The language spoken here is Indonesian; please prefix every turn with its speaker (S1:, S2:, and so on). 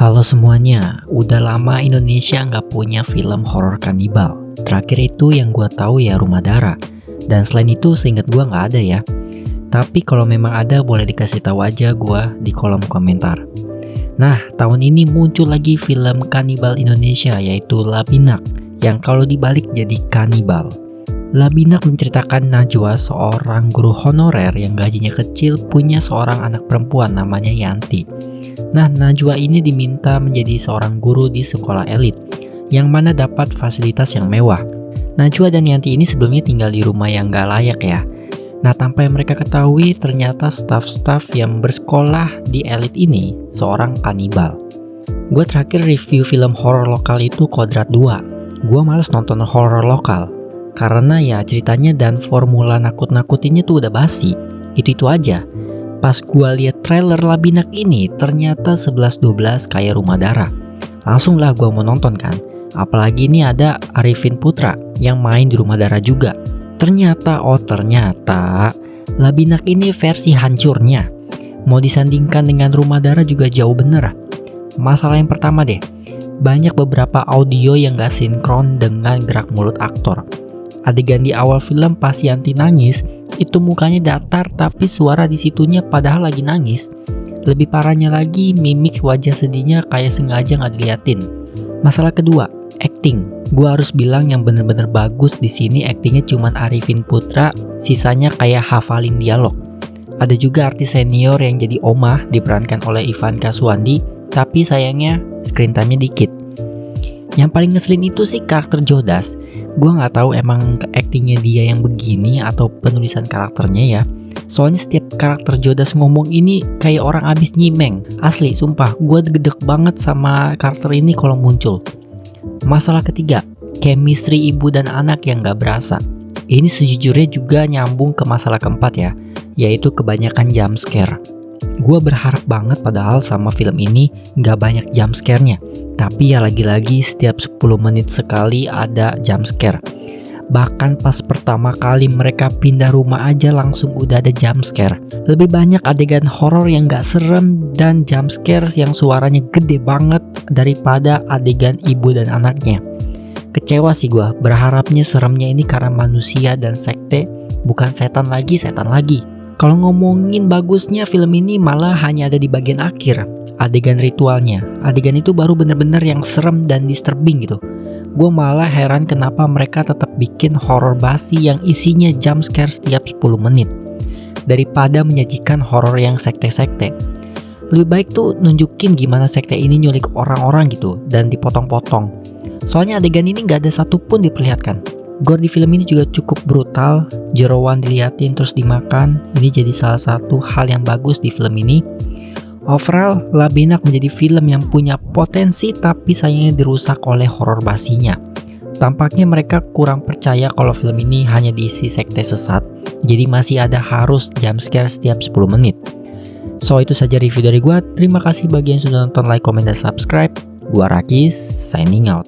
S1: Halo semuanya, udah lama Indonesia nggak punya film horor kanibal. Terakhir itu yang gua tahu ya Rumah Dara. Dan selain itu seingat gua nggak ada ya. Tapi kalau memang ada boleh dikasih tahu aja gua di kolom komentar. Nah, tahun ini muncul lagi film kanibal Indonesia yaitu Labinak yang kalau dibalik jadi kanibal. Labinak menceritakan Najwa, seorang guru honorer yang gajinya kecil, punya seorang anak perempuan namanya Yanti. Nah, Najwa ini diminta menjadi seorang guru di sekolah elit, yang mana dapat fasilitas yang mewah. Najwa dan Yanti ini sebelumnya tinggal di rumah yang gak layak ya. Nah, tanpa yang mereka ketahui, ternyata staf-staf yang bersekolah di elit ini seorang kanibal. Gue terakhir review film horor lokal itu Kodrat 2. Gue males nonton horor lokal, karena ya ceritanya dan formula nakut-nakutinnya tuh udah basi. Itu aja. Pas gua lihat trailer Labinak ini, ternyata 11-12 kayak Rumah Dara. Langsung lah gua mau nonton kan. Apalagi ini ada Arifin Putra yang main di Rumah Dara juga. Ternyata Labinak ini versi hancurnya. Mau disandingkan dengan Rumah Dara juga jauh bener. Masalah yang pertama deh, banyak beberapa audio yang gak sinkron dengan gerak mulut aktor. Adegan di awal film pas Yanti nangis, itu mukanya datar tapi suara di situnya padahal lagi nangis. Lebih parahnya lagi, mimik wajah sedihnya kayak sengaja gak diliatin. Masalah kedua, acting. Gua harus bilang yang bener-bener bagus di sini actingnya cuman Arifin Putra, sisanya kayak hafalin dialog. Ada juga artis senior yang jadi Omah diperankan oleh Ivanka Suwandi, tapi sayangnya screen time-nya dikit. Yang paling ngeselin itu sih karakter Jodas. Gue gak tahu emang actingnya dia yang begini atau penulisan karakternya ya. Soalnya setiap karakter Jodas ngomong ini kayak orang abis nyimeng. Asli, sumpah, gue gedek banget sama karakter ini kalau muncul. Masalah ketiga, chemistry ibu dan anak yang gak berasa. Ini sejujurnya juga nyambung ke masalah keempat ya, yaitu kebanyakan jump scare. Gue berharap banget padahal sama film ini gak banyak jump scare-nya. Tapi ya lagi-lagi setiap 10 menit sekali ada jump scare. Bahkan pas pertama kali mereka pindah rumah aja langsung udah ada jump scare. Lebih banyak adegan horor yang gak serem dan jump scare yang suaranya gede banget daripada adegan ibu dan anaknya. Kecewa sih gue, berharapnya seremnya ini karena manusia dan sekte, bukan setan lagi. Kalau ngomongin bagusnya film ini malah hanya ada di bagian akhir, adegan ritualnya. Adegan itu baru bener-bener yang serem dan disturbing gitu. Gue malah heran kenapa mereka tetap bikin horor basi yang isinya jump scare setiap 10 menit daripada menyajikan horor yang sekte-sekte. Lebih baik tuh nunjukin gimana sekte ini nyulik orang-orang gitu dan dipotong-potong. Soalnya adegan ini gak ada satupun diperlihatkan. Gore di film ini juga cukup brutal, jeroan diliatin terus dimakan. Ini jadi salah satu hal yang bagus di film ini. Overall, Labinak menjadi film yang punya potensi tapi sayangnya dirusak oleh horor basinya. Tampaknya mereka kurang percaya kalau film ini hanya diisi sekte sesat, jadi masih ada harus jump scare setiap 10 menit. So itu saja review dari gua. Terima kasih bagi yang sudah nonton, like, comment, dan subscribe. Gua Rakis, signing out.